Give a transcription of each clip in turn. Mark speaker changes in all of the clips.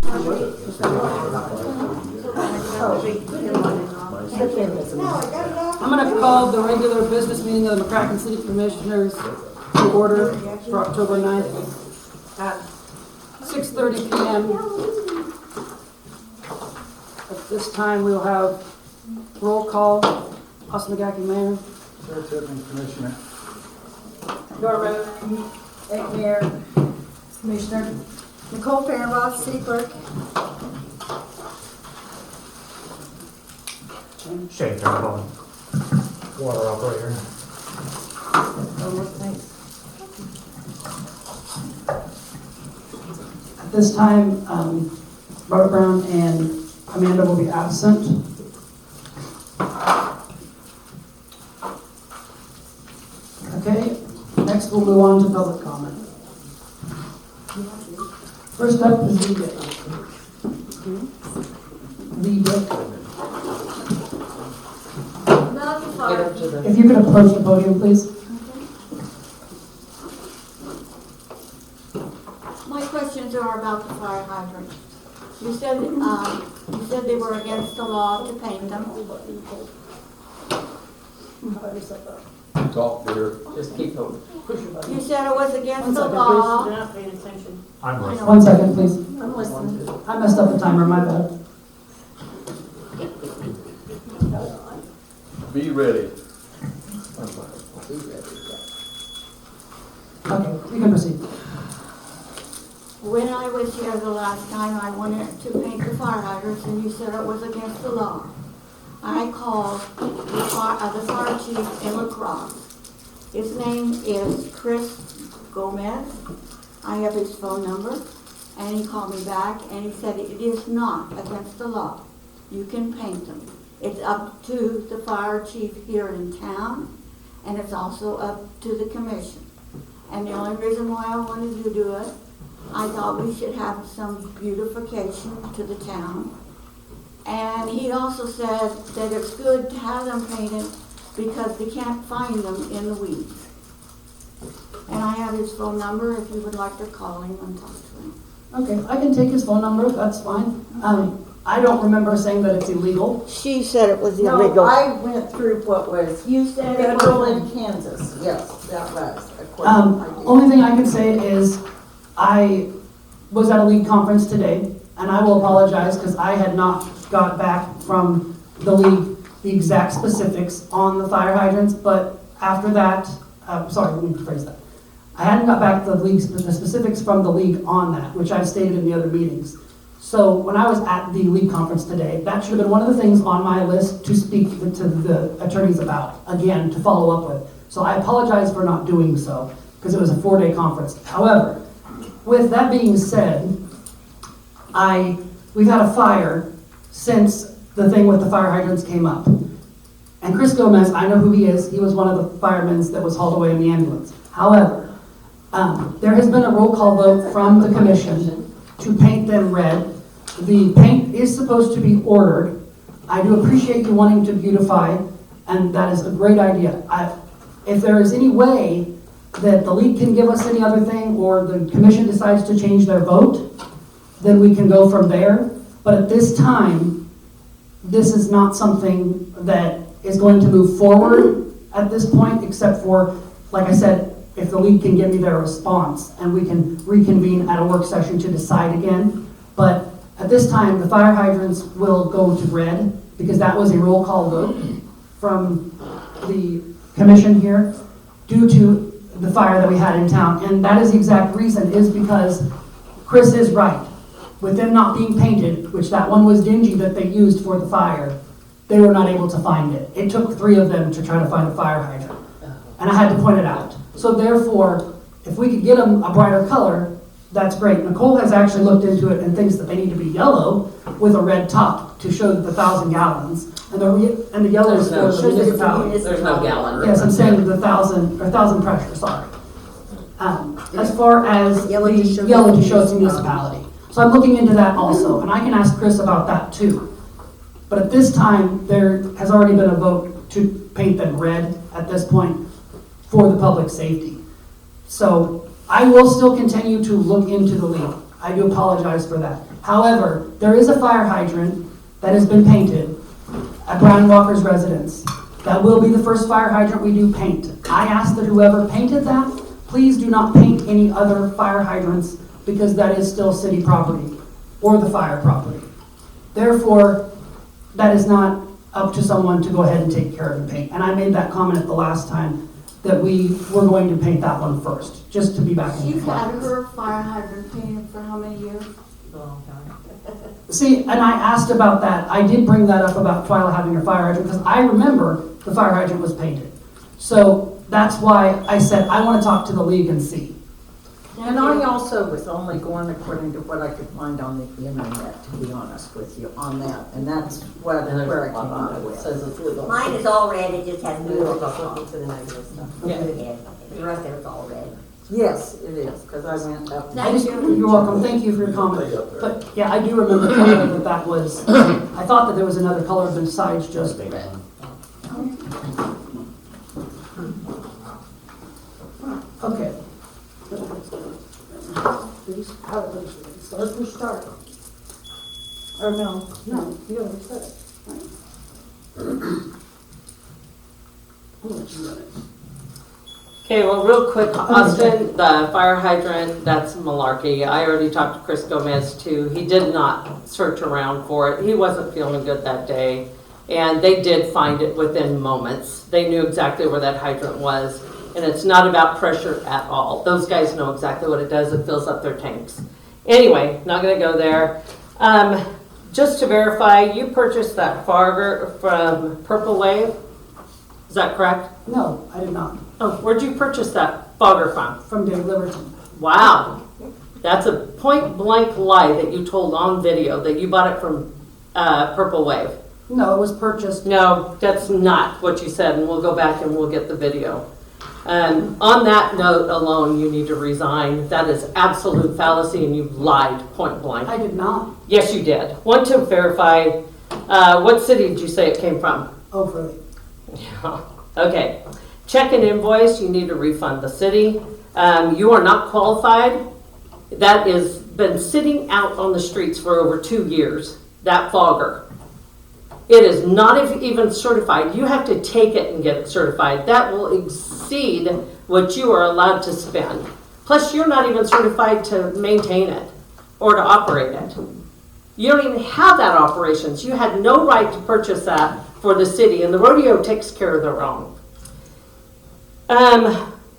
Speaker 1: I'm going to call the regular business meeting of the McCracken City Commissioners to order for October 9th at 6:30 p.m. At this time, we will have roll call. Austin McGackey, Mayor.
Speaker 2: Chair Tippman, Commissioner.
Speaker 3: Norman, Mayor, Commissioner. Nicole Fairboss, City Clerk.
Speaker 4: Shane Turnbull, water operator.
Speaker 1: At this time, Robert Brown and Amanda will be absent. Okay, next we'll move on to public comment. First up is Lee Dick. Lee Dick. If you could approach the podium, please.
Speaker 5: My questions are about the fire hydrant. You said they were against the law to paint them.
Speaker 2: Talk, dear.
Speaker 4: Just keep going.
Speaker 5: You said it was against the law.
Speaker 3: They're not paying attention.
Speaker 4: I'm listening.
Speaker 1: 1 second, please.
Speaker 3: I'm listening.
Speaker 1: I messed up the timer, my bad.
Speaker 2: Be ready.
Speaker 1: Okay, you can proceed.
Speaker 5: When I was here the last time, I wanted to paint the fire hydrants, and you said it was against the law. I called the fire chief in La Crosse. His name is Chris Gomez. I have his phone number, and he called me back, and he said it is not against the law. You can paint them. It's up to the fire chief here in town, and it's also up to the commission. And the only reason why I wanted to do it, I thought we should have some beautification to the town. And he also said that it's good to have them painted because they can't find them in the weeds. And I have his phone number if you would like to call him and talk to him.
Speaker 1: Okay, I can take his phone number, that's fine. I don't remember saying that it's illegal.
Speaker 5: She said it was
Speaker 3: No,
Speaker 5: illegal.
Speaker 3: I went through what was
Speaker 5: You said it
Speaker 3: federal
Speaker 5: was.
Speaker 3: in Kansas. Yes, that was. according to ID.
Speaker 1: Only thing I can say is I was at a league conference today, and I will apologize because I had not got back from the league the exact specifics on the fire hydrants, but after that, sorry, let me rephrase that. I hadn't got back the specifics from the league on that, which I've stated in the other meetings. So when I was at the league conference today, that should have been one of the things on my list to speak to the attorneys about, again, to follow up with. So I apologize for not doing so, because it was a 4-day conference. However, with that being said, we've had a fire since the thing with the fire hydrants came up. And Chris Gomez, I know who he is. He was one of the firemen that was hauled away in the ambulance. However, there has been a roll call vote from the commission to paint them red. The paint is supposed to be ordered. I do appreciate you wanting to beautify, and that is a great idea. If there is any way that the league can give us any other thing, or the commission decides to change their vote, then we can go from there. But at this time, this is not something that is going to move forward at this point, except for, like I said, if the league can give me their response and we can reconvene at a work session to decide again. But at this time, the fire hydrants will go to red because that was a roll call vote from the commission here due to the fire that we had in town. And that is the exact reason, is because Chris is right. With them not being painted, which that one was dingy that they used for the fire, they were not able to find it. It took 3 of them to try to find a fire hydrant. And I had to point it out. So therefore, if we could get them a brighter color, that's great. Nicole has actually looked into it and thinks that they need to be yellow with a red top to show the 1,000 gallons. And the yellow is for the municipality.
Speaker 4: There's no gallon.
Speaker 1: Yes, I'm saying the 1,000 pressure, sorry. As far as yellow to show it's a municipality. So I'm looking into that also, and I can ask Chris about that too. But at this time, there has already been a vote to paint them red at this point for the public safety. So I will still continue to look into the league. I do apologize for that. However, there is a fire hydrant that has been painted at Brian Walker's residence. That will be the first fire hydrant we do paint. I ask that whoever painted that, please do not paint any other fire hydrants because that is still city property or the fire property. Therefore, that is not up to someone to go ahead and take care of the paint. And I made that comment at the last time that we were going to paint that one first, just to be back in
Speaker 5: She's had
Speaker 1: compliance.
Speaker 5: her fire hydrant painted for how many years?
Speaker 1: See, and I asked about that. I did bring that up about Twyla having her fire hydrant because I remember the fire hydrant was painted. So that's why I said I want to talk to the league and see.
Speaker 3: And I also was only going according to what I could find on the internet, to be honest with you, on that. And that's where I came up with.
Speaker 4: Says it's legal.
Speaker 6: Mine is all red, it just has blue on
Speaker 4: That's
Speaker 6: top.
Speaker 4: looking to the negative stuff.
Speaker 3: Yeah.
Speaker 6: The rest of it's all red.
Speaker 3: Yes, it is, because I went up.
Speaker 1: I just, you're welcome. Thank you for your comment. But yeah, I do remember telling you that was, I thought that there was another color besides just red. Okay.
Speaker 3: Let's start. Or no,
Speaker 1: No, you already said it. Right? I'll let you run it.
Speaker 7: Okay, well, real quick, Austin, the fire hydrant, that's malarkey. I already talked to Chris Gomez too. He did not search around for it. He wasn't feeling good that day. And they did find it within moments. They knew exactly where that hydrant was. And it's not about pressure at all. Those guys know exactly what it does. It fills up their tanks. Anyway, not gonna go there. Just to verify, you purchased that Farger from Purple Wave? Is that correct?
Speaker 1: No, I did not.
Speaker 7: Oh, where'd you purchase that fogger from?
Speaker 1: From Dave Liverton.
Speaker 7: Wow. That's a point blank lie that you told on video that you bought it from Purple Wave.
Speaker 1: No, it was purchased.
Speaker 7: No, that's not what you said, and we'll go back and we'll get the video. On that note alone, you need to resign. That is absolute fallacy, and you've lied point blank.
Speaker 1: I did not.
Speaker 7: Yes, you did. Want to verify, what city did you say it came from?
Speaker 1: Overly.
Speaker 7: Yeah. Okay. Check an invoice, you need to refund the city. You are not qualified. That has been sitting out on the streets for over 2 years, that fogger. It is not even certified. You have to take it and get it certified. That will exceed what you are allowed to spend. Plus, you're not even certified to maintain it or to operate it. You don't even have that operations. You had no right to purchase that for the city, and the rodeo takes care of their own.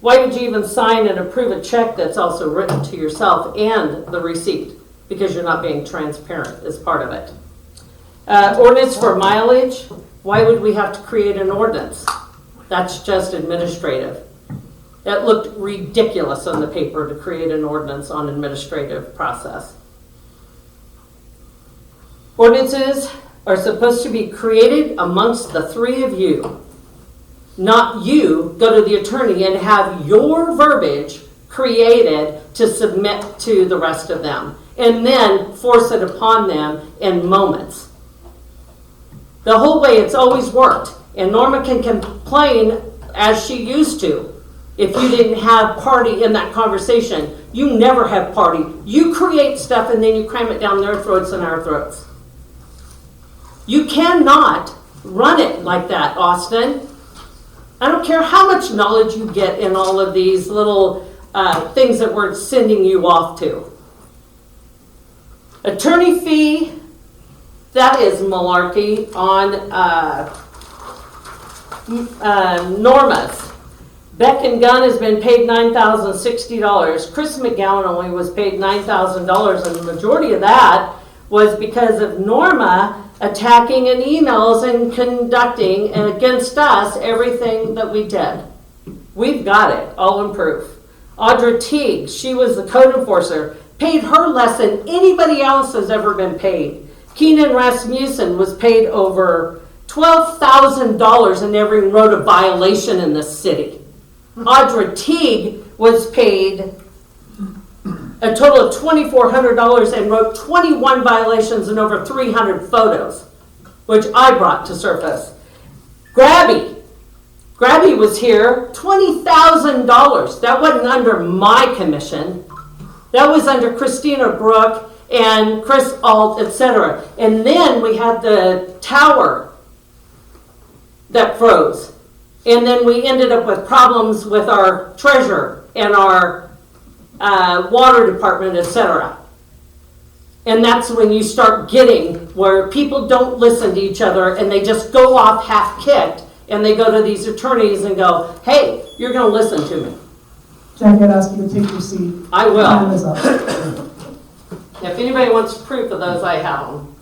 Speaker 7: Why would you even sign and approve a check that's also written to yourself and the receipt? Because you're not being transparent as part of it. Ordinance for mileage. Why would we have to create an ordinance? That's just administrative. That looked ridiculous on the paper to create an ordinance on administrative process. Ordinances are supposed to be created amongst the three of you. Not you go to the attorney and have your verbiage created to submit to the rest of them and then force it upon them in moments. The whole way it's always worked, and Norma can complain as she used to. If you didn't have party in that conversation, you never have party. You create stuff and then you cram it down their throats and our throats. You cannot run it like that, Austin. I don't care how much knowledge you get in all of these little things that we're sending you off to. Attorney fee, that is malarkey on Norma's. Beck and Gunn has been paid $9,060. Chris McGowan only was paid $9,000, and the majority of that was because of Norma attacking in emails and conducting against us everything that we did. We've got it, all in proof. Audra Teague, she was the code enforcer, paid her less than anybody else has ever been paid. Keenan Rasmussen was paid over $12,000 and never even wrote a violation in this city. Audra Teague was paid a total of $2,400 and wrote 21 violations and over 300 photos, which I brought to surface. Grabby was here, $20,000. That wasn't under my commission. That was under Christina Brook and Chris Alt, etc. And then we had the tower that froze. And then we ended up with problems with our treasurer and our water department, etc. And that's when you start getting where people don't listen to each other and they just go off half-kicked and they go to these attorneys and go, hey, you're going to listen to me.
Speaker 1: Jackie, I'd ask you to take your seat.
Speaker 7: I
Speaker 1: Time
Speaker 7: will.
Speaker 1: is up.
Speaker 7: If anybody wants proof of those, I have them.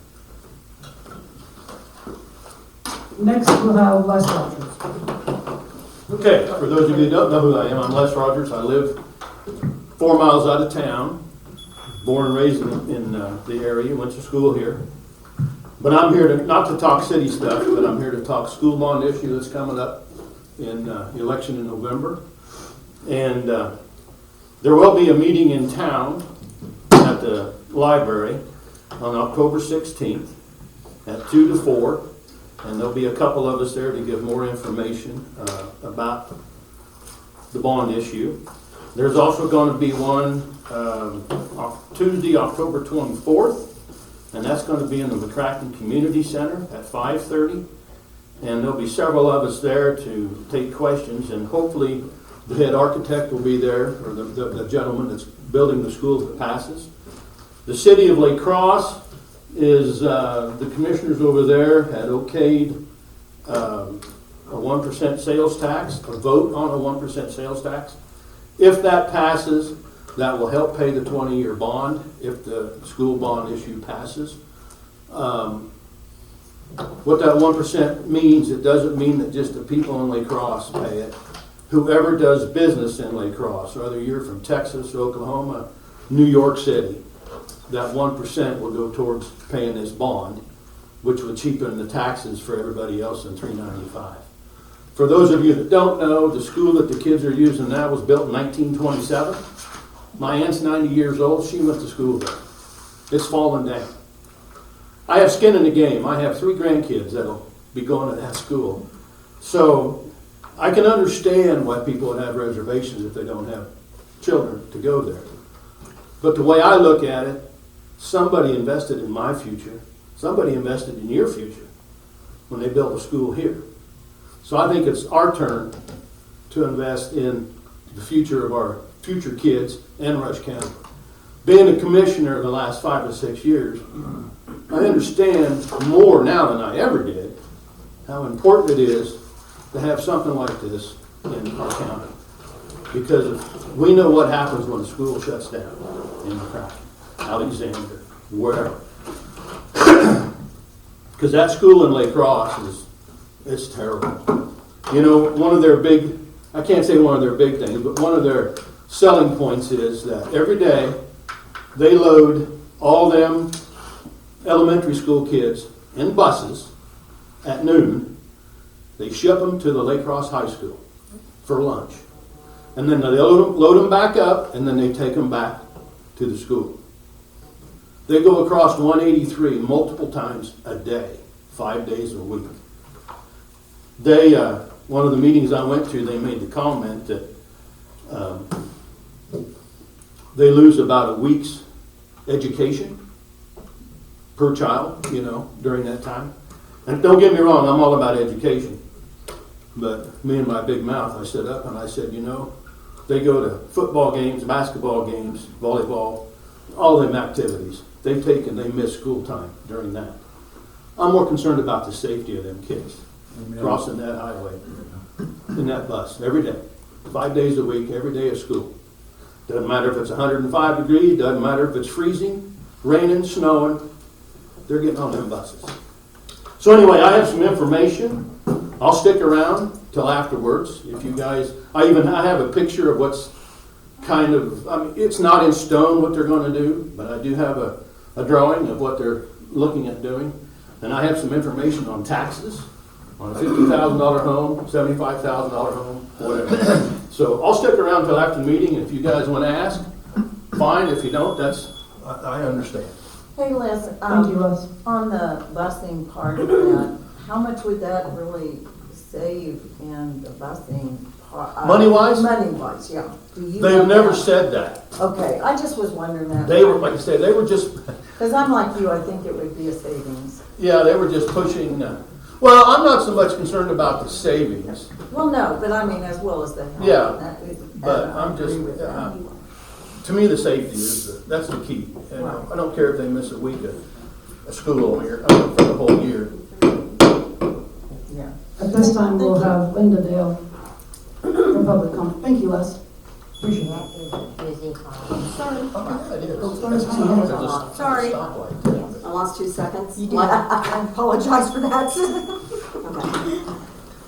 Speaker 1: Next, we'll have Les Rogers.
Speaker 8: Okay, for those of you who don't know who I am, I'm Les Rogers. I live 4 miles out of town, born and raised in the area, went to school here. But I'm here to, not to talk city stuff, but I'm here to talk school bond issue that's coming up in election in November. And there will be a meeting in town at the library on October 16th at 2 to 4. And there'll be a couple of us there to give more information about the bond issue. There's also going to be one Tuesday, October 24th, and that's going to be in the McCracken Community Center at 5:30. And there'll be several of us there to take questions, and hopefully the head architect will be there, or the gentleman that's building the school that passes. The city of Lake Cross is, the commissioners over there had okayed a 1% sales tax, a vote on a 1% sales tax. If that passes, that will help pay the 20-year bond if the school bond issue passes. What that 1% means, it doesn't mean that just the people in Lake Cross pay it. Whoever does business in Lake Cross, whether you're from Texas, Oklahoma, New York City, that 1% will go towards paying this bond, which would cheapen the taxes for everybody else in $395. For those of you that don't know, the school that the kids are using now was built in 1927. My aunt's 90 years old. She went to school there. It's fallen down. I have skin in the game. I have 3 grandkids that'll be going to that school. So I can understand why people would have reservations if they don't have children to go there. But the way I look at it, somebody invested in my future. Somebody invested in your future when they built a school here. So I think it's our turn to invest in the future of our future kids in Rush County. Being a commissioner the last 5 or 6 years, I understand more now than I ever did how important it is to have something like this in our county. Because we know what happens when a school shuts down in McCracken, Alexander, wherever. Because that school in Lake Cross it's terrible. You know, one of their big, I can't say one of their big things, but one of their selling points is that every day they load all them elementary school kids in buses at noon. They ship them to the Lake Cross High School for lunch. And then they load them back up, and then they take them back to the school. They go across 183 multiple times a day, 5 days a week. They, one of the meetings I went to, they made the comment that they lose about a week's education per child, you know, during that time. And don't get me wrong, I'm all about education. But me and my big mouth, I stood up and I said, you know, they go to football games, basketball games, volleyball, all them activities. They miss school time during that. I'm more concerned about the safety of them kids crossing that highway in that bus every day, 5 days a week, every day of school. Doesn't matter if it's 105 degrees, doesn't matter if it's freezing, raining, snowing, they're getting on them buses. So anyway, I have some information. I'll stick around till afterwards. If you guys, I have a picture of what's kind of, I mean, it's not in stone what they're going to do, but I do have a drawing of what they're looking at doing. And I have some information on taxes, on a $50,000 home, $75,000 home, whatever. So I'll stick around till after the meeting, and if you guys want to ask, fine. If you don't, I understand.
Speaker 3: Hey Les,
Speaker 1: Thank you, Les.
Speaker 3: on the busing part of that, how much would that really save in the busing
Speaker 8: Money-wise?
Speaker 3: Money-wise, yeah. Do you
Speaker 8: They've
Speaker 3: know
Speaker 8: never
Speaker 3: that?
Speaker 8: said that.
Speaker 3: Okay, I just was wondering that.
Speaker 8: They were, like I said, they were just,
Speaker 3: Because I'm like you, I think it would be a savings.
Speaker 8: yeah, they were just pushing, well, I'm not so much concerned about the savings,
Speaker 3: Well, no, but I mean, as well as the help.
Speaker 8: Yeah,
Speaker 3: That-
Speaker 8: but
Speaker 3: I
Speaker 8: I'm just,
Speaker 3: agree with that.
Speaker 8: to me, the safety is, that's the key. And I don't care if they miss a week of school here, for the whole year.
Speaker 3: Yeah.
Speaker 1: At this time, we'll have Linda Dale for public comment. Thank you, Les. Appreciate that.
Speaker 6: Busy.
Speaker 5: Sorry,
Speaker 8: Sorry.
Speaker 9: I lost 2 seconds. You did. I apologize for that. Okay.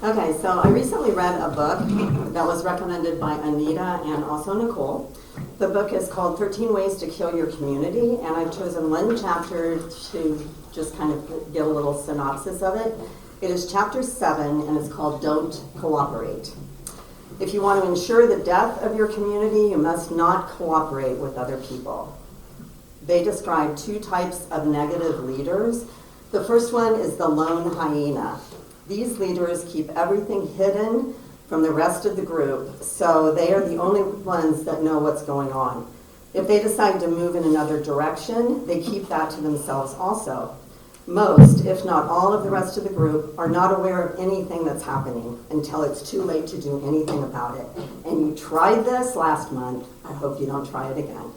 Speaker 9: Okay, so I recently read a book that was recommended by Anita and also Nicole. The book is called 13 Ways to Kill Your Community, and I've chosen one chapter to just kind of get a little synopsis of it. It is chapter 7, and it's called Don't Cooperate. If you want to ensure the death of your community, you must not cooperate with other people. They describe 2 types of negative leaders. The first one is the lone hyena. These leaders keep everything hidden from the rest of the group, so they are the only ones that know what's going on. If they decide to move in another direction, they keep that to themselves also. Most, if not all, of the rest of the group are not aware of anything that's happening until it's too late to do anything about it. And you tried this last month. I hope you don't try it again.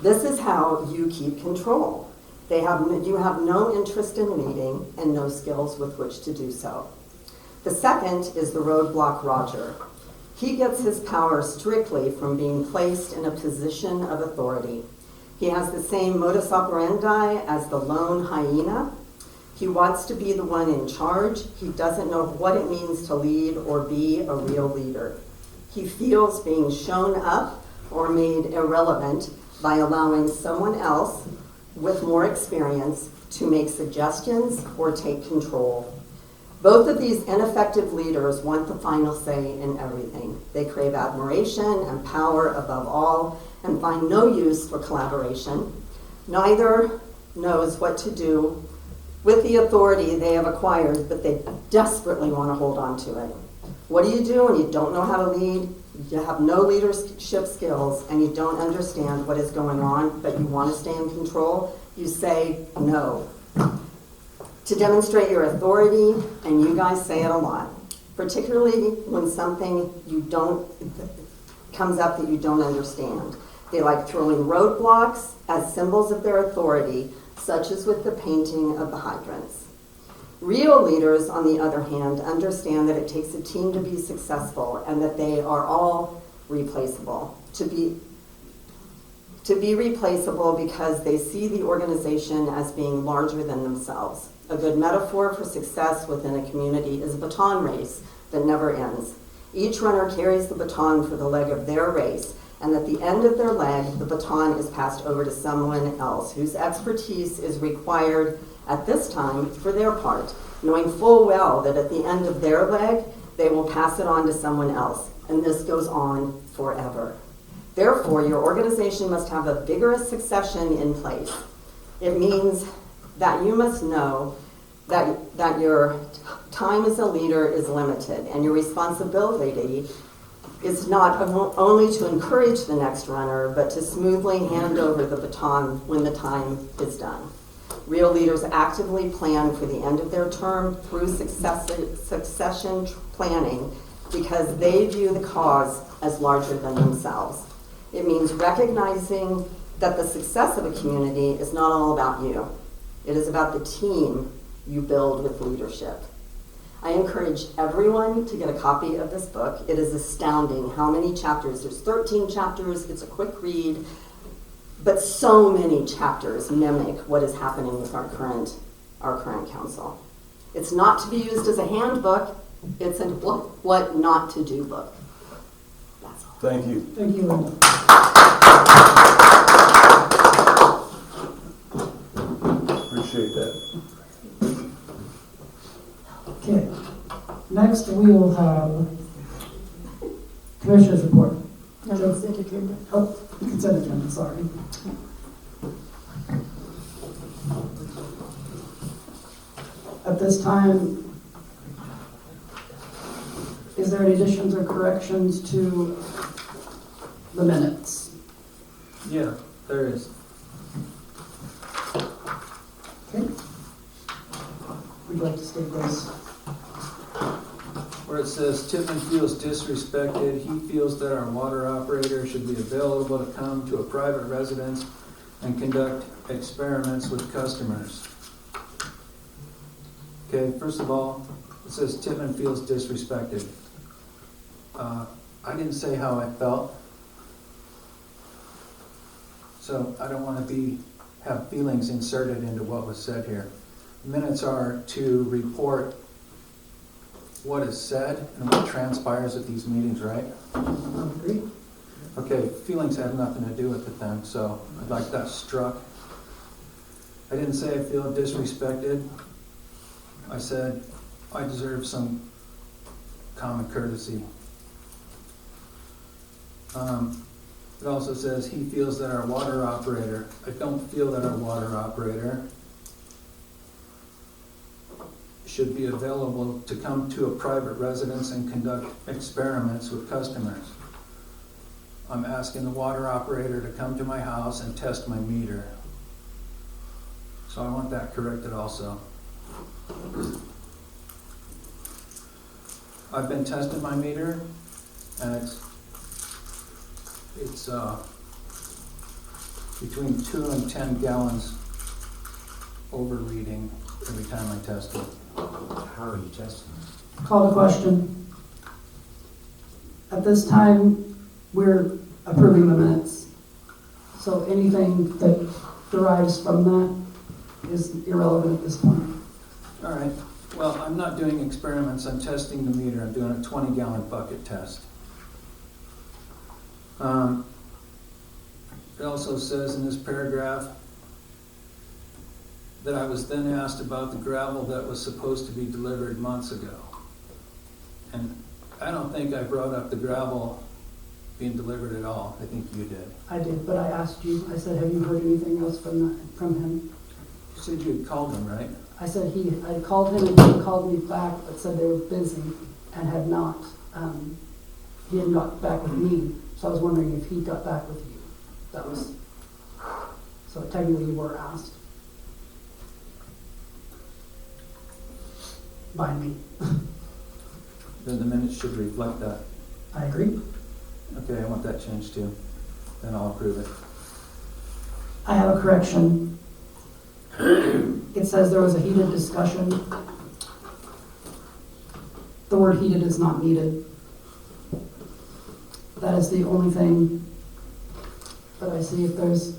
Speaker 9: This is how you keep control. You have no interest in leading and no skills with which to do so. The second is the roadblock Roger. He gets his power strictly from being placed in a position of authority. He has the same modus operandi as the lone hyena. He wants to be the one in charge. He doesn't know what it means to lead or be a real leader. He feels being shown up or made irrelevant by allowing someone else with more experience to make suggestions or take control. Both of these ineffective leaders want the final say in everything. They crave admiration and power above all and find no use for collaboration. Neither knows what to do with the authority they have acquired, but they desperately want to hold on to it. What do you do when you don't know how to lead? You have no leadership skills and you don't understand what is going on, but you want to stay in control? You say no. To demonstrate your authority, and you guys say it a lot, particularly when something comes up that you don't understand. They like throwing roadblocks as symbols of their authority, such as with the painting of the hydrants. Real leaders, on the other hand, understand that it takes a team to be successful and that they are all replaceable. To be replaceable because they see the organization as being larger than themselves. A good metaphor for success within a community is a baton race that never ends. Each runner carries the baton for the leg of their race, and at the end of their leg, the baton is passed over to someone else whose expertise is required at this time for their part, knowing full well that at the end of their leg, they will pass it on to someone else, and this goes on forever. Therefore, your organization must have a vigorous succession in place. It means that you must know that your time as a leader is limited, and your responsibility is not only to encourage the next runner, but to smoothly hand over the baton when the time is done. Real leaders actively plan for the end of their term through succession planning because they view the cause as larger than themselves. It means recognizing that the success of a community is not all about you. It is about the team you build with leadership. I encourage everyone to get a copy of this book. It is astounding how many chapters. There's 13 chapters. It's a quick read. But so many chapters mimic what is happening with our current council. It's not to be used as a handbook. It's a what not to do book. That's all.
Speaker 8: Thank you.
Speaker 1: Thank you, Linda.
Speaker 8: Appreciate that.
Speaker 1: Okay. Next, we will have Commissioner's report. Oh, consent agenda, sorry. At this time, is there any additions or corrections to the minutes?
Speaker 2: Yeah, there is.
Speaker 1: Okay. Would you like to state those?
Speaker 2: Where it says Tippman feels disrespected, he feels that our water operator should be available to come to a private residence and conduct experiments with customers. Okay, first of all, it says Tippman feels disrespected. I didn't say how I felt. So I don't want to have feelings inserted into what was said here. Minutes are to report what is said and what transpires at these meetings, right?
Speaker 1: I agree.
Speaker 2: Okay, feelings have nothing to do with it then, so I'd like that struck. I didn't say I feel disrespected. I said I deserve some common courtesy. It also says he feels that our water operator, I don't feel that our water operator should be available to come to a private residence and conduct experiments with customers. I'm asking the water operator to come to my house and test my meter. So I want that corrected also. I've been testing my meter and it's between 2 and 10 gallons overreading every time I test it.
Speaker 4: How are you testing?
Speaker 1: Call the question. At this time, we're approving the minutes. So anything that derives from that is irrelevant at this point.
Speaker 2: All right, well, I'm not doing experiments, I'm testing the meter, I'm doing a 20-gallon bucket test. It also says in this paragraph that I was then asked about the gravel that was supposed to be delivered months ago. And I don't think I brought up the gravel being delivered at all. I think you did.
Speaker 1: I did, but I asked you, I said, have you heard anything else from him?
Speaker 2: You said you had called him, right?
Speaker 1: I said I called him and he called me back, but said they were busy and had not, he hadn't got back with me. So I was wondering if he got back with you. That was, so technically you were asked. By me.
Speaker 2: Then the minutes should reflect that.
Speaker 1: I agree.
Speaker 2: Okay, I want that changed too. Then I'll approve it.
Speaker 1: I have a correction. It says there was a heated discussion. The word heated is not needed. That is the only thing that I see. If there's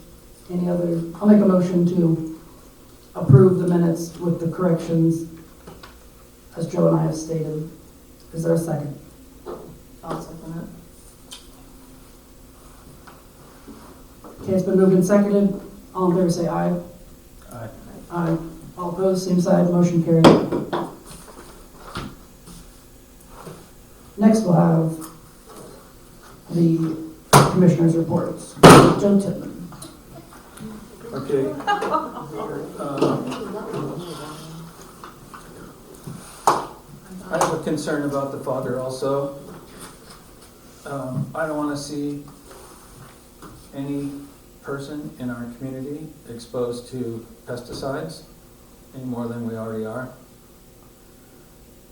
Speaker 1: any other, I'll make a motion to approve the minutes with the corrections as Joe and I have stated. Is there a second?
Speaker 3: I'll second it.
Speaker 1: Okay, it's been moved and seconded. All in favor say aye.
Speaker 2: Aye.
Speaker 1: Aye. All opposed, same side, motion carried. Next we'll have the commissioners' reports. Joe Tippman.
Speaker 2: Okay. I have a concern about the fogger also. I don't want to see any person in our community exposed to pesticides any more than we already are.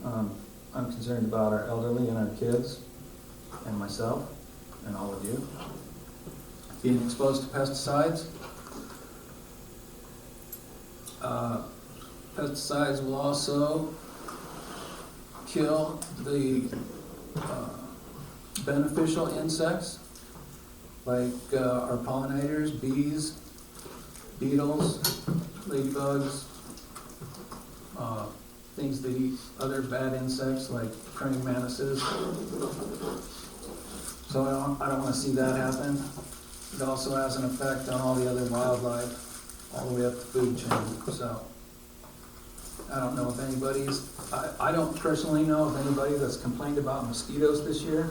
Speaker 2: I'm concerned about our elderly and our kids and myself and all of you being exposed to pesticides. Pesticides will also kill the beneficial insects like our pollinators, bees, beetles, ladybugs, things that eat other bad insects like praying mantises. So I don't want to see that happen. It also has an effect on all the other wildlife, all the way up the food chain. So I don't know if anybody's, I don't personally know of anybody that's complained about mosquitoes this year.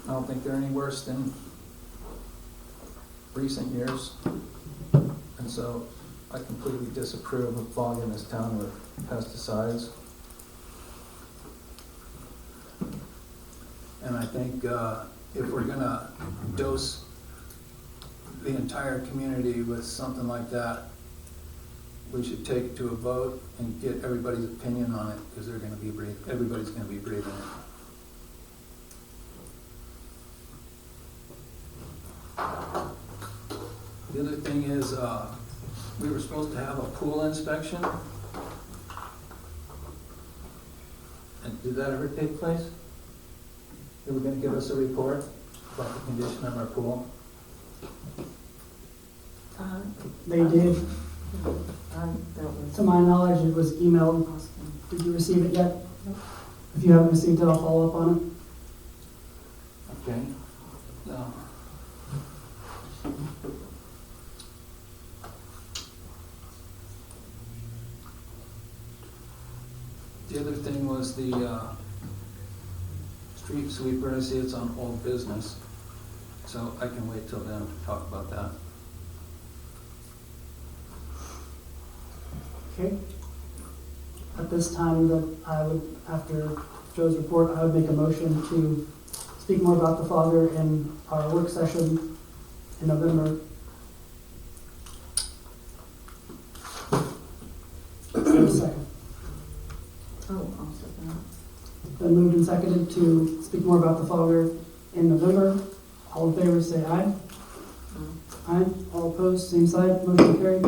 Speaker 2: I don't think they're any worse than recent years. And so I completely disapprove of fogging this town with pesticides. And I think if we're gonna dose the entire community with something like that, we should take it to a vote and get everybody's opinion on it, because everybody's gonna be breathing it. The other thing is, we were supposed to have a pool inspection. And did that ever take place? They were gonna give us a report about the condition of our pool.
Speaker 1: They did.
Speaker 3: That was.
Speaker 1: To my knowledge, it was emailed. Did you receive it yet? If you haven't received it, I'll follow up on
Speaker 2: Okay. No. The other thing was the street sweeper. I see it's on old business, so I can wait till then to talk about that.
Speaker 1: it. Okay. At this time, after Joe's report, I would make a motion to speak more about the fogger in our work session in November. Second.
Speaker 3: Oh, I'll second that.
Speaker 1: Been moved and seconded to speak more about the fogger in November. All in favor, say aye. Aye. All opposed, same side. Motion carried.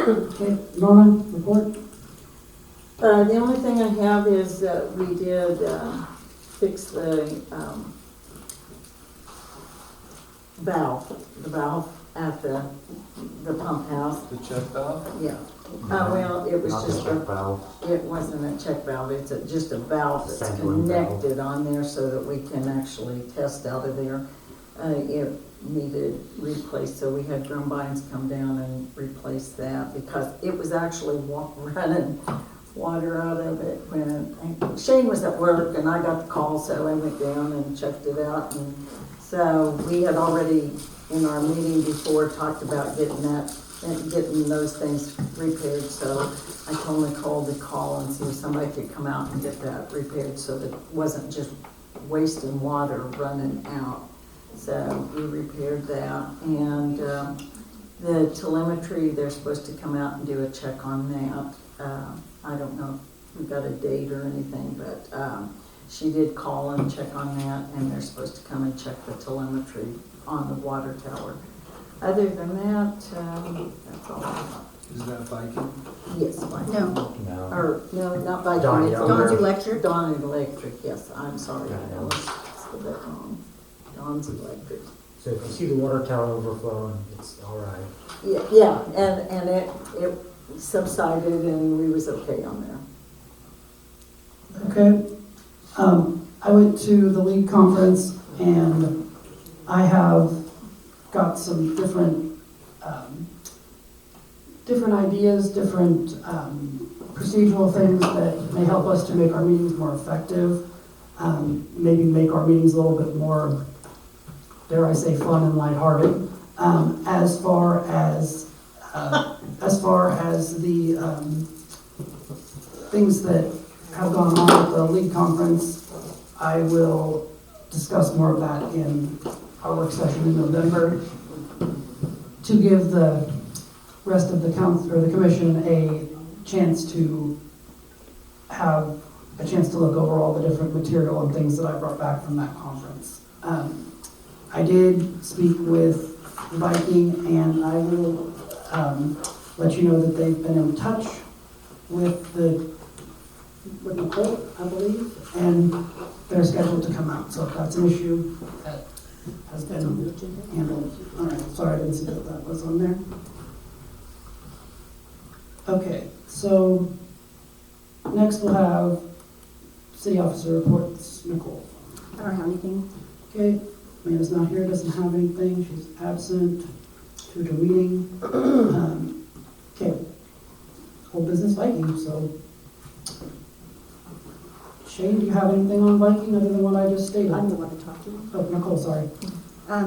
Speaker 1: Okay, Norma, report.
Speaker 3: The only thing I have is that we did fix the valve at the pump house.
Speaker 2: The check valve?
Speaker 3: Yeah. Well, it was
Speaker 4: Not the
Speaker 3: just
Speaker 4: check
Speaker 3: a,
Speaker 4: valve.
Speaker 3: it wasn't a check valve, it's just a valve that's
Speaker 4: Sanguine valve.
Speaker 3: connected on there so that we can actually test out of there. It needed replaced, so we had Grumbines come down and replace that because it was actually running water out of it when Shane was at work and I got the call, so I went down and checked it out. And so we had already in our meeting before talked about getting those things repaired. So I told Nicole to call and see if somebody could come out and get that repaired so that it wasn't just wasting water running out. So we repaired that, and the telemetry, they're supposed to come out and do a check on that. I don't know if we've got a date or anything, but she did call and check on that, and they're supposed to come and check the telemetry on the water tower. Other than that, that's all I have.
Speaker 2: Is that Viking?
Speaker 3: Yes, Viking.
Speaker 5: No,
Speaker 4: No.
Speaker 3: Or, no, not Viking.
Speaker 4: Donnie
Speaker 3: it's
Speaker 4: Don's
Speaker 5: Electric?
Speaker 3: Dawn Electric, yes, I'm sorry,
Speaker 4: Yeah,
Speaker 3: I
Speaker 4: no.
Speaker 3: said that wrong. Dawn's Electric.
Speaker 4: So if you see the water tower overflowing, it's all right.
Speaker 3: Yeah, and it subsided and we was okay on there.
Speaker 1: Okay. I went to the league conference and I have got some different ideas, different procedural things that may help us to make our meetings more effective. Maybe make our meetings a little bit more, dare I say, fun and lighthearted. As far as the things that have gone on at the league conference, I will discuss more of that in our work session in November to give the rest of the council or the commission a chance to have a chance to look over all the different material and things that I brought back from that conference. I did speak with Viking, and I will let you know that they've been in touch with Nicole, I believe, and they're scheduled to come out. So if that's an issue that has been handled. All right, sorry, I didn't see that was on there. Okay, so next we'll have city officer reports. Nicole.
Speaker 5: I don't have anything.
Speaker 1: Okay, Amanda's not here, doesn't have anything, she's absent due to a meeting. Okay, whole business Viking, so. Shane, do you have anything on Viking other than what I just stated?
Speaker 5: I'm the one to talk to.
Speaker 1: Oh, Nicole, sorry.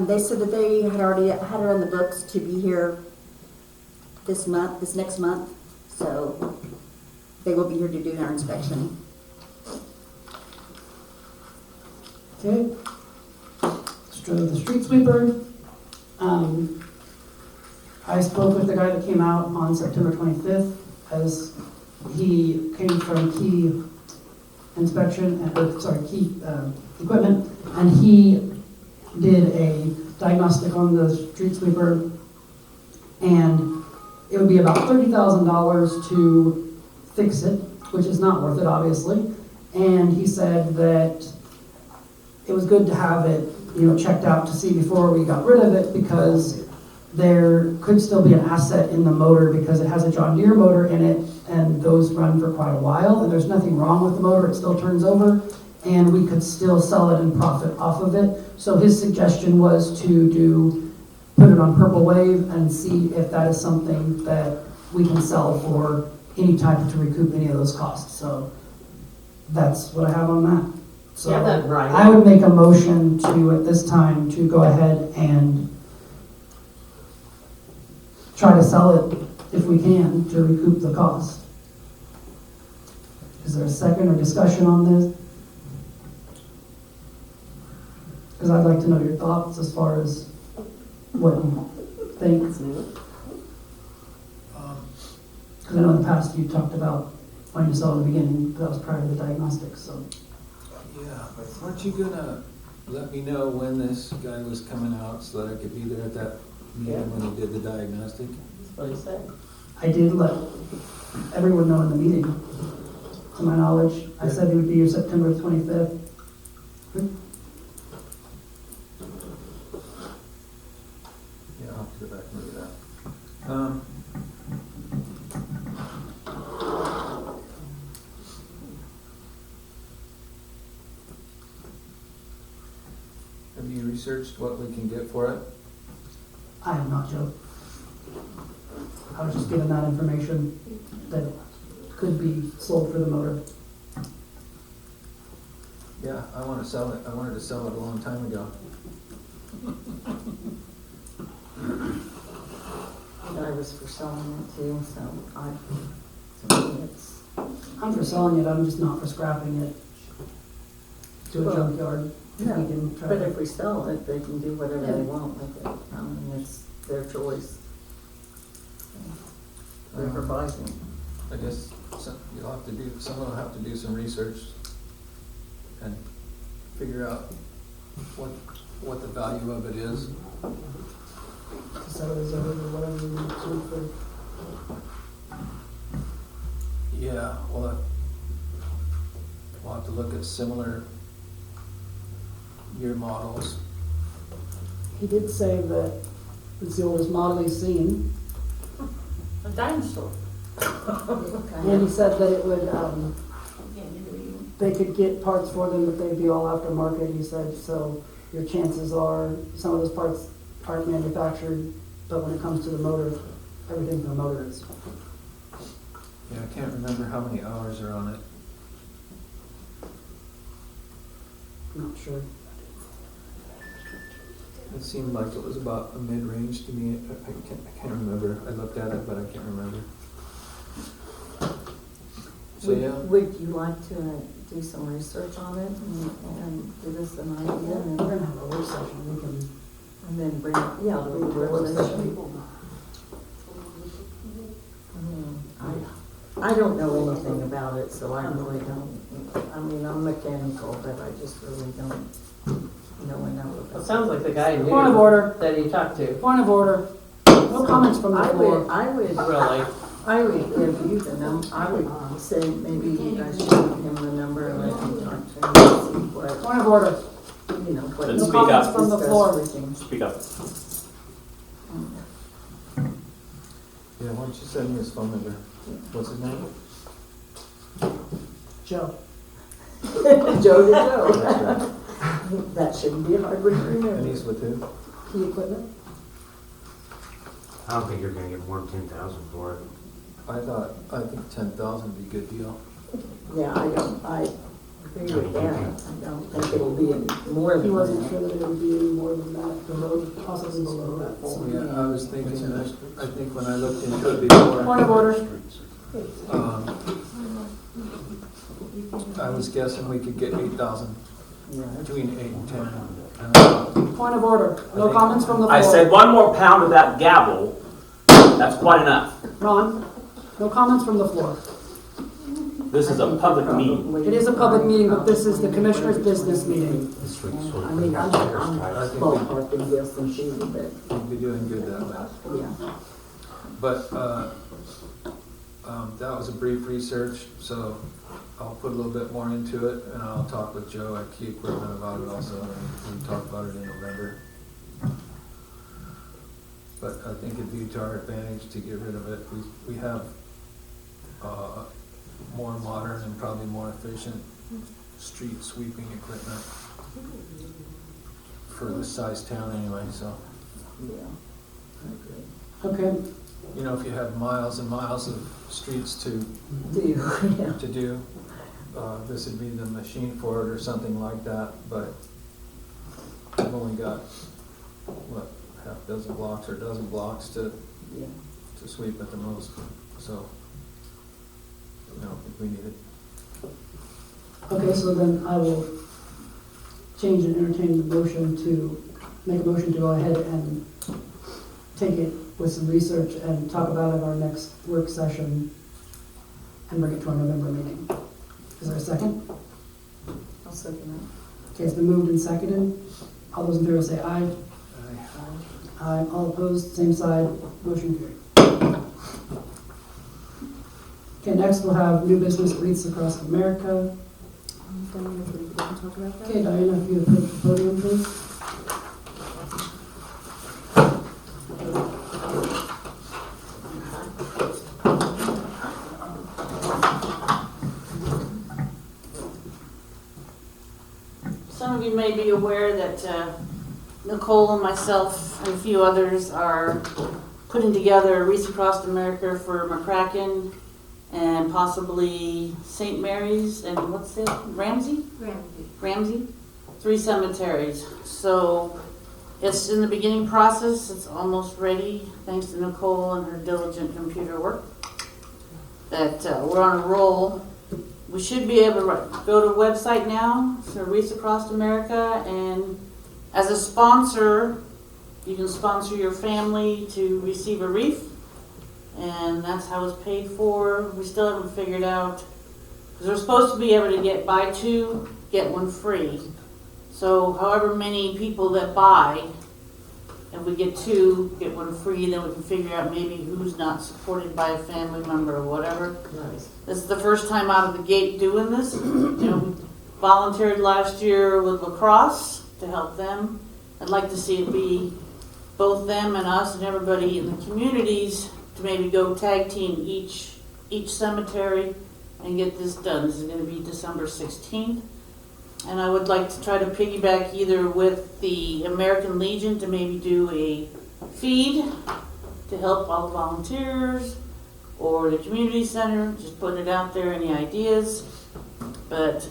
Speaker 5: They said that they had already had it on the books to be here this next month, so they will be here to do their inspection.
Speaker 1: Okay. The street sweeper. I spoke with the guy that came out on September 25th as he came from Key Inspection, Key Equipment, and he did a diagnostic on the street sweeper, and it would be about $30,000 to fix it, which is not worth it, obviously. And he said that it was good to have it, checked out to see before we got rid of it, because there could still be an asset in the motor because it has a John Deere motor in it, and those run for quite a while, and there's nothing wrong with the motor, it still turns over, and we could still sell it and profit off of it. So his suggestion was to put it on Purple Wave and see if that is something that we can sell for any type to recoup any of those costs. So that's what I have on that. So
Speaker 7: Yeah, that right.
Speaker 1: I would make a motion to, at this time, to go ahead and try to sell it if we can to recoup the cost. Is there a second or discussion on this? Because I'd like to know your thoughts as far as what you think. Because I know in the past you talked about wanting to sell in the beginning, but that was prior to the diagnostics, so.
Speaker 2: Yeah, but weren't you gonna let me know when this guy was coming out so that I could be there at that meeting when he did the diagnostic?
Speaker 7: That's what he said.
Speaker 1: I did let everyone know in the meeting, to my knowledge. I said it would be your September 25th.
Speaker 2: Yeah, I'll have to go back and look at that. Have you researched what we can get for it?
Speaker 1: I am not, Joe. I was just given that information that it could be sold for the motor.
Speaker 2: Yeah, I wanna sell it. I wanted to sell it a long time ago.
Speaker 3: I was for selling it too, so me it's,
Speaker 1: I'm for selling it, I'm just not for scrapping it to a
Speaker 3: Well,
Speaker 1: junkyard. We
Speaker 3: no,
Speaker 1: can try
Speaker 3: but
Speaker 1: to-
Speaker 3: if we sell it, they can do whatever
Speaker 1: Yeah.
Speaker 3: they want with it. I mean, it's their choice. Whoever buys it.
Speaker 2: I guess someone will have to do some research and figure out what the value of it is.
Speaker 1: to sell it as a, or whatever we need to for.
Speaker 2: Yeah, we'll have to look at similar year models.
Speaker 1: He did say that it's the oldest model he's seen,
Speaker 7: A dinosaur.
Speaker 1: and he said that it would, they could get parts for them, but they'd be all aftermarket, he said, so your chances are, some of those parts aren't manufactured, but when it comes to the motor, everything for the motor is.
Speaker 2: Yeah, I can't remember how many hours are on it.
Speaker 1: Not sure.
Speaker 2: It seemed like it was about a mid-range to me. I can't remember. I looked at it, but I can't remember. So yeah,
Speaker 3: Would you like to do some research on it and give us an idea
Speaker 1: We're gonna have a work session, we can.
Speaker 3: and then bring, yeah, the work session. I don't know anything about it, so I really don't, I mean, I'm mechanical, but I just really don't know enough
Speaker 7: It
Speaker 3: about it.
Speaker 7: sounds like the guy knew.
Speaker 1: Point of order.
Speaker 7: That he talked to.
Speaker 1: Point of order. No comments from the
Speaker 3: I
Speaker 1: floor.
Speaker 3: would,
Speaker 7: Really.
Speaker 3: I would give you the I would say maybe you guys should give him the number and I can talk to him and see what,
Speaker 1: Point of order.
Speaker 3: you know, what.
Speaker 4: Then
Speaker 1: No
Speaker 4: speak
Speaker 1: comments
Speaker 4: up.
Speaker 1: from the floor.
Speaker 4: Speak up.
Speaker 2: yeah. Why don't you send me his phone number? What's his name?
Speaker 1: Joe.
Speaker 3: Joe to Joe.
Speaker 2: That's right.
Speaker 3: That shouldn't be a hard one to
Speaker 2: And
Speaker 3: remember.
Speaker 2: he's with who?
Speaker 1: Key equipment.
Speaker 4: I don't think you're gonna get more than 10,000 for it.
Speaker 2: I think 10,000 would be a good deal.
Speaker 3: Yeah, I agree with that. I don't think it'll be any more
Speaker 1: He
Speaker 3: than
Speaker 1: wasn't
Speaker 3: that.
Speaker 1: sure that it would be any more than that, below, possibly below that. so.
Speaker 2: Yeah, I was thinking that, I think when I looked into it before,
Speaker 1: Point of order.
Speaker 2: I was guessing we could get 8,000 between 8 and 10.
Speaker 1: Point of order, no comments from the floor.
Speaker 10: I said one more pound of that gavel, that's quite enough.
Speaker 1: Ron, no comments from the floor.
Speaker 10: This is a public meeting.
Speaker 1: It is a public meeting, but this is the commissioner's business meeting.
Speaker 3: I mean, I'm ballparking this and she, but,
Speaker 2: We'll be doing good that way.
Speaker 3: yeah.
Speaker 2: But that was a brief research, so I'll put a little bit more into it, and I'll talk with Joe at Key Equipment about it also, and we talked about it in November. But I think it'd be to our advantage to get rid of it. We have more modern and probably more efficient street sweeping equipment for this size town anyway, so.
Speaker 3: Yeah, I agree.
Speaker 1: Okay,
Speaker 2: You know, if you have miles and miles of streets to
Speaker 3: Yeah.
Speaker 2: do, this would be the machine for it or something like that, but I've only got, what, half dozen blocks or a dozen blocks to
Speaker 3: Yeah.
Speaker 2: sweep at the most, so I don't think we need it.
Speaker 1: okay, so then I will change and entertain the motion to, make a motion to go ahead and take it with some research and talk about it at our next work session and bring it to our November meeting. Is there a second?
Speaker 3: I'll second
Speaker 1: Okay, it's been moved and seconded. All those in favor say aye. Aye. All opposed, same side, motion carried. Okay, next we'll have new business Wreaths Across America. Okay, Diana, if you approach the podium, please.
Speaker 11: Some of you may be aware that Nicole and myself and a few others are putting together Wreaths Across America for McCracken and possibly St. Mary's and what's it, Ramsey? Ramsey. 3 cemeteries. So it's in the beginning process. It's almost ready, thanks to Nicole and her diligent computer work. That we're on a roll. We should be able to go to the website now, so Wreaths Across America, and as a sponsor, you can sponsor your family to receive a wreath, and that's how it's paid for. We still haven't figured out, because we're supposed to be able to buy 2, get 1 free. So however many people that buy, and we get 2, get 1 free, then we can figure out maybe who's not supported by a family member or whatever.
Speaker 3: Nice.
Speaker 11: This is the first time out of the gate doing this. You know, volunteered last year with lacrosse to help them. I'd like to see it be both them and us and everybody in the communities to maybe go tag team each cemetery and get this done. This is going to be December 16th. And I would like to try to piggyback either with the American Legion to maybe do a feed to help all the volunteers, or the community center, just putting it out there, any ideas. But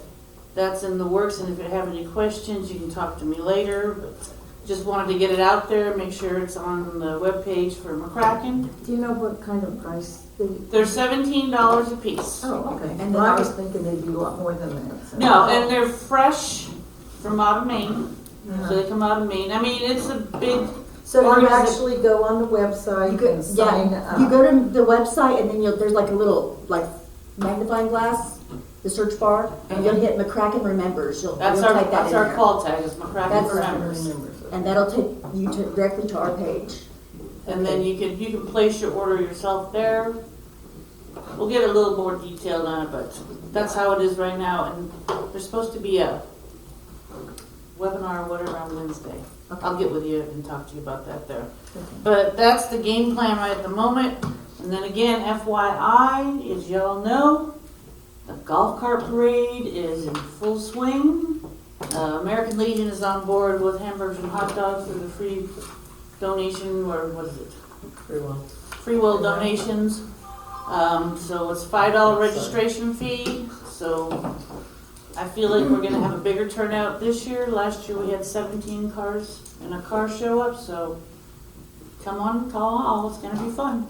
Speaker 11: that's in the works, and if you have any questions, you can talk to me later. But just wanted to get it out there, make sure it's on the webpage for McCracken.
Speaker 3: Do you know what kind of price they?
Speaker 11: They're $17 a piece.
Speaker 3: Oh, okay. And then I was thinking they'd be a lot more than that. So.
Speaker 11: No, and they're fresh from out of Maine. So they come out of Maine. I mean, it's a big.
Speaker 3: So you
Speaker 11: organization.
Speaker 3: actually go on the website and sign up.
Speaker 9: You go to the website and then there's like a little magnifying glass, the search bar, and you'll hit McCracken Remembers. You'll
Speaker 11: That's
Speaker 9: type that in
Speaker 11: our
Speaker 9: there.
Speaker 11: call tag, is McCracken
Speaker 9: That's
Speaker 11: Remembers.
Speaker 9: And that'll take you directly to our page.
Speaker 11: And then you can place your order yourself there. We'll get a little more detailed on it, but that's how it is right now. And there's supposed to be a webinar or whatever on Wednesday. I'll get with you and talk to you about that there. But that's the game plan right at the moment. And then again, FYI, as y'all know, the golf cart parade is in full swing. American Legion is on board with hamburgers and hot dogs for the free donation, or what is it? Free will donations. So it's $5 registration fee. So I feel like we're going to have a bigger turnout this year. Last year we had 17 cars and a car show up. So come on, call all. It's going to be fun.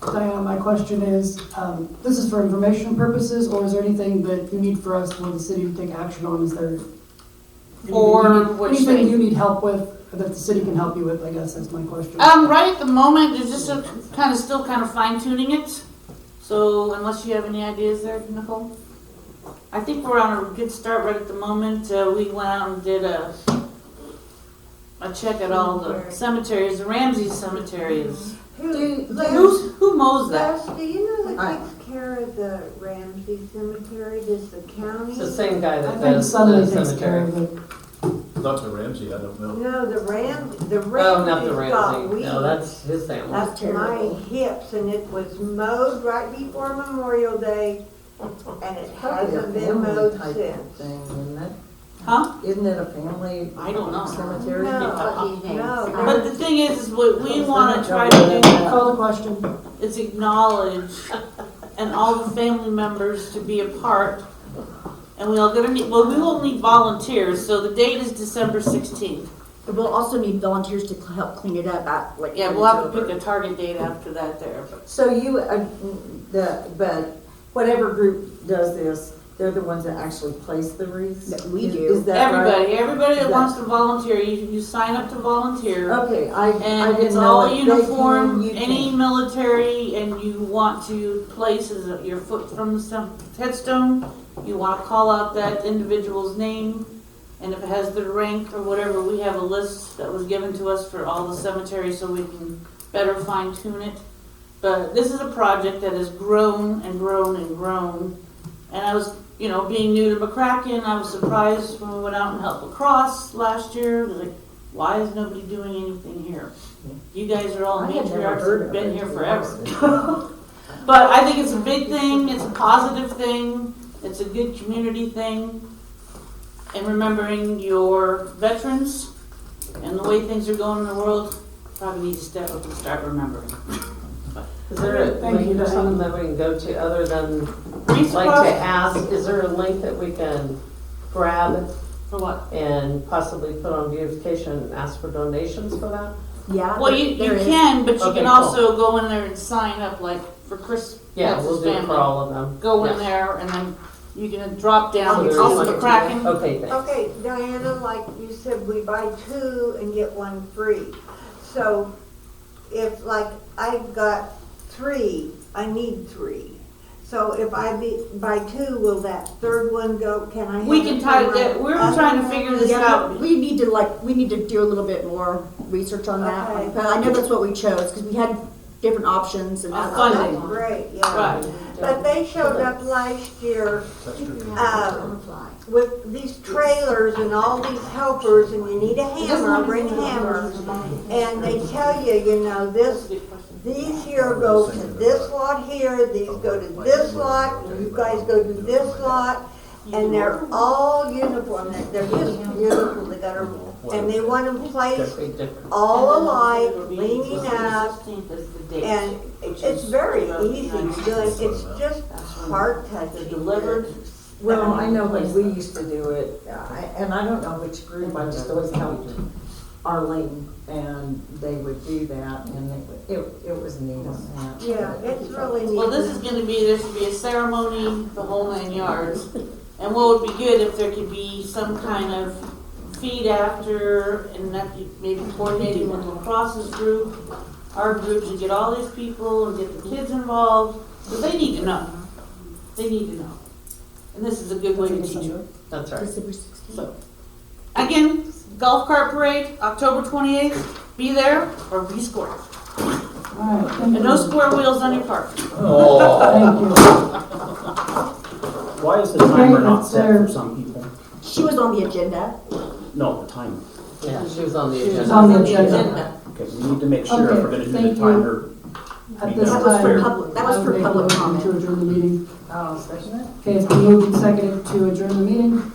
Speaker 1: Diana, my question is, this is for information purposes, or is there anything that you need for us for the city to take action on? Is there
Speaker 11: For which
Speaker 1: anything
Speaker 11: thing?
Speaker 1: you need help with, that the city can help you with, I guess that's my question.
Speaker 11: Right at the moment, it's just still kind of fine tuning it. So unless you have any ideas there, Nicole? I think we're on a good start right at the moment. We went out and did a check at all the cemeteries. The Ramsey Cemetery is, who mows that?
Speaker 12: Les, do you know that takes care of the Ramsey Cemetery? Does the county?
Speaker 7: It's the same guy
Speaker 1: I
Speaker 7: that
Speaker 1: think
Speaker 7: does
Speaker 1: somebody
Speaker 7: the
Speaker 1: takes care
Speaker 7: cemetery.
Speaker 1: of it.
Speaker 8: Not the Ramsey, I don't know.
Speaker 12: No, the
Speaker 7: Oh,
Speaker 12: Ramsey's
Speaker 7: not the
Speaker 12: got
Speaker 7: Ramsey.
Speaker 12: weeds
Speaker 7: No, that's his family.
Speaker 12: up to my hips, and it was mowed right before Memorial Day, and it hasn't been mowed since.
Speaker 3: Thing, isn't it?
Speaker 11: Huh?
Speaker 3: Isn't it a family
Speaker 11: I don't know.
Speaker 3: cemetery?
Speaker 12: No,
Speaker 11: But the thing is what we want to try to do
Speaker 1: Call the question.
Speaker 11: is acknowledge and all the family members to be a part. And we will need volunteers, so the date is December 16th.
Speaker 13: We'll also need volunteers to help clean it up at like.
Speaker 11: Yeah, we'll have to pick a target date after that there. But
Speaker 3: So you, but whatever group does this, they're the ones that actually place the wreaths?
Speaker 13: That we
Speaker 3: Is-
Speaker 13: do.
Speaker 3: Is that right?
Speaker 11: everybody that
Speaker 3: That-
Speaker 11: wants to volunteer, you sign up to volunteer.
Speaker 3: Okay, I
Speaker 11: And
Speaker 3: didn't
Speaker 11: it's
Speaker 3: know
Speaker 11: all
Speaker 3: if they
Speaker 11: uniform,
Speaker 3: can, you
Speaker 11: any
Speaker 3: can.
Speaker 11: military, and you want to place your foot from the headstone, you want to call out that individual's name, and if it has their rank or whatever, we have a list that was given to us for all the cemeteries so we can better fine tune it. But this is a project that has grown and grown and grown, and I was, being new to McCracken, I was surprised when we went out and helped lacrosse last year. It was like, why is nobody doing anything here? You guys are all
Speaker 3: I had never
Speaker 11: matriarchs
Speaker 3: heard
Speaker 11: and
Speaker 3: of
Speaker 11: been
Speaker 3: it,
Speaker 11: here
Speaker 3: to be
Speaker 11: forever.
Speaker 3: honest.
Speaker 11: But I think it's a big thing, it's a positive thing, it's a good community thing. And remembering your veterans and the way things are going in the world, probably need to step up and start remembering.
Speaker 7: Is there a
Speaker 1: Thank you,
Speaker 7: link or
Speaker 1: Diane.
Speaker 7: something that we can go to other than,
Speaker 11: Reese
Speaker 7: like
Speaker 11: across-
Speaker 7: to ask, is there a link that we can grab
Speaker 11: For what?
Speaker 7: and possibly put on beautification and ask for donations for that?
Speaker 13: Yeah.
Speaker 11: Well, you
Speaker 13: there is.
Speaker 11: can, but you
Speaker 7: Okay,
Speaker 11: can
Speaker 7: cool.
Speaker 11: also go in there and sign up, like for Chris,
Speaker 7: Yeah,
Speaker 11: that's
Speaker 7: we'll
Speaker 11: his
Speaker 7: do it for
Speaker 11: family.
Speaker 7: all of them.
Speaker 11: Go in
Speaker 7: Yeah.
Speaker 11: there and then you can drop down
Speaker 7: So
Speaker 11: and
Speaker 7: there's
Speaker 11: see
Speaker 7: like-
Speaker 11: McCracken.
Speaker 7: Okay, thanks.
Speaker 12: Okay, Diana, like you said, we buy two and get one free. So if like I've got three, I need three. So if I buy two, will that third one go, can I have
Speaker 11: We
Speaker 12: it
Speaker 11: can
Speaker 12: for
Speaker 11: tie
Speaker 12: my
Speaker 11: that, we're
Speaker 12: other
Speaker 11: trying to
Speaker 12: one?
Speaker 11: figure this
Speaker 13: Yeah,
Speaker 11: out.
Speaker 13: we need to do a little bit more research on that.
Speaker 12: Okay.
Speaker 13: But I know that's what we chose, because we had different options and that's.
Speaker 11: Fun.
Speaker 12: That's great, yeah.
Speaker 11: Right.
Speaker 12: But they showed up last year, with these trailers and all these helpers, and you need a hammer, bring hammers. And they tell you, these here go to this lot here, these go to this lot, you guys go to this lot. And they're all uniform, they're just beautiful, they got and they want them placed all alike, leaning up. And it's very easy to do it, it's just heart touching.
Speaker 11: Delivered.
Speaker 3: Well, I know when we used to do it, and I don't know which group, I just always helped Arlene, and they would do that, and it was neat on that.
Speaker 12: Yeah, it's really neat.
Speaker 11: Well, there should be a ceremony, the whole 9 yards. And what would be good if there could be some kind of feed after, and that you maybe coordinating with lacrosse's group, our group, to get all these people and get the kids involved, because they need to know. They need to know. And this is a good way to teach them.
Speaker 7: That's right.
Speaker 13: December 16th.
Speaker 11: So, again, golf cart parade, October 28th, be there or be square.
Speaker 1: All right, thank
Speaker 11: And
Speaker 1: you.
Speaker 11: no square wheels on your car.
Speaker 1: Thank you.
Speaker 10: Why is the timer
Speaker 1: Okay,
Speaker 10: not set
Speaker 1: that's
Speaker 10: for some people?
Speaker 13: She was on the agenda.
Speaker 10: No, the timer.
Speaker 7: Yeah, she was on the
Speaker 1: She was
Speaker 7: agenda.
Speaker 1: on the agenda.
Speaker 10: Okay, we need to make sure if
Speaker 1: Okay,
Speaker 10: we're gonna do
Speaker 1: thank
Speaker 10: the
Speaker 1: you.
Speaker 10: timer.
Speaker 1: At this
Speaker 13: That was for
Speaker 1: time,
Speaker 13: public, that was
Speaker 1: I would
Speaker 13: for
Speaker 1: make a
Speaker 13: public
Speaker 1: motion
Speaker 13: comment.
Speaker 1: to adjourn the meeting.
Speaker 3: Oh, second it?
Speaker 1: Okay, it's been moved and seconded to adjourn the meeting.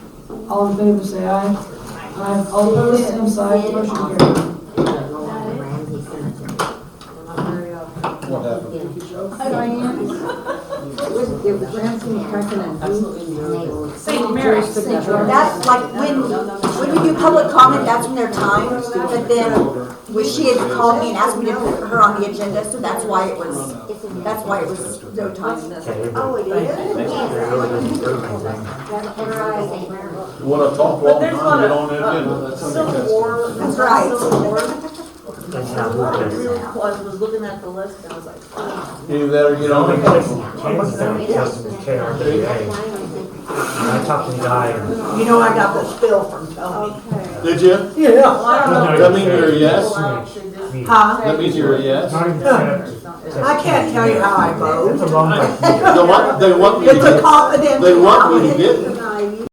Speaker 1: All in favor, say aye. Aye. All opposed, same side, motion carried.
Speaker 6: Ramsey Cemetery.
Speaker 8: What happened?
Speaker 3: Hi, Diane. It was Ramsey, McCracken, and who?
Speaker 11: St. Mary's.
Speaker 13: That's like when we do public comment, that's when they're timed, but then Well, she had called me and asked me to put her on the agenda, so that's why it was no time.
Speaker 4: Okay,
Speaker 12: Oh, it is?
Speaker 8: Wanna talk
Speaker 11: But there's one, Civil War.
Speaker 13: That's right.
Speaker 11: Civil War.
Speaker 4: That's
Speaker 11: I
Speaker 4: how we
Speaker 11: was looking at the list and I was like, wow.
Speaker 8: Either that or
Speaker 4: The only place you can get customer care every day. I talked to the guy and.
Speaker 12: You know, I got this bill from Tony.
Speaker 8: Did you?
Speaker 12: Yeah.
Speaker 11: Well, I don't know.
Speaker 8: That means you're a yes?
Speaker 12: Huh?
Speaker 8: That means you're a yes?
Speaker 4: Not even set.
Speaker 12: I can't tell you how I vote.
Speaker 4: That's a long time.
Speaker 8: They want me to
Speaker 12: It's a
Speaker 8: get,
Speaker 12: confidential.
Speaker 8: they want me to get